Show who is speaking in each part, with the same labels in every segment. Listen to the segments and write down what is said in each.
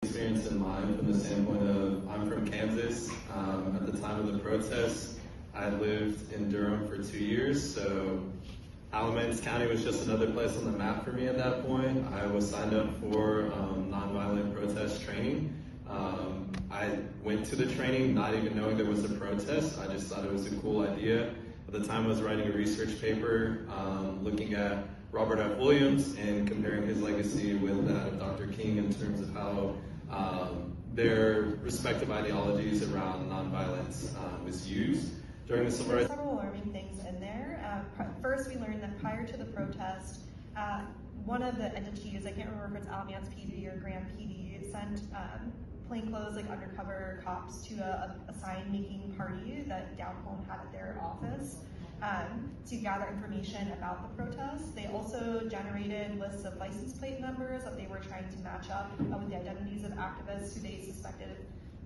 Speaker 1: experience in mind from the standpoint of I'm from Kansas. At the time of the protest, I lived in Durham for 2 years, so Alamance County was just another place on the map for me at that point. I was signed up for nonviolent protest training. I went to the training not even knowing there was a protest. I just thought it was a cool idea. At the time I was writing a research paper looking at Robert F. Williams and comparing his legacy with that of Dr. King in terms of how their respective ideologies around nonviolence was used during the civil rights.
Speaker 2: Several alarming things in there. First, we learned that prior to the protest, one of the entities, I can't remember if it's Alamance PD or Grand PD, sent plainclothes, like undercover cops to a sign-making party that Down Home had at their office to gather information about the protest. They also generated lists of license plate numbers that they were trying to match up with the identities of activists who they suspected of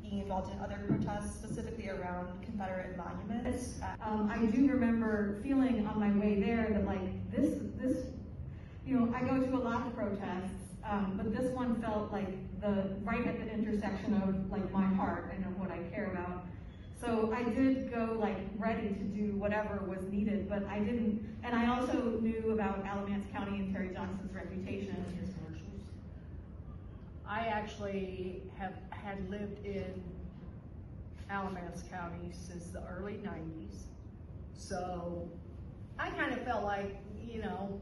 Speaker 2: being involved in other protests, specifically around Confederate monuments.
Speaker 3: I do remember feeling on my way there that like this, you know, I go to a lot of protests, but this one felt like right at the intersection of like my heart and of what I care about. So I did go like ready to do whatever was needed, but I didn't, and I also knew about Alamance County and Terry Johnson's reputation.
Speaker 4: I actually had lived in Alamance County since the early 90s. So I kind of felt like, you know,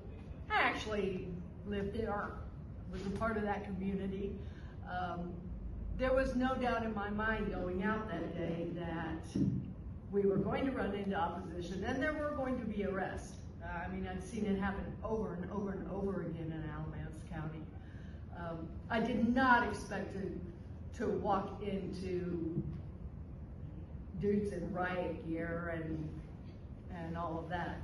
Speaker 4: I actually lived there, was a part of that community. There was no doubt in my mind going out that day that we were going to run into opposition and there were going to be arrests. I mean, I'd seen it happen over and over and over again in Alamance County. I did not expect to walk into dudes in riot gear and all of that.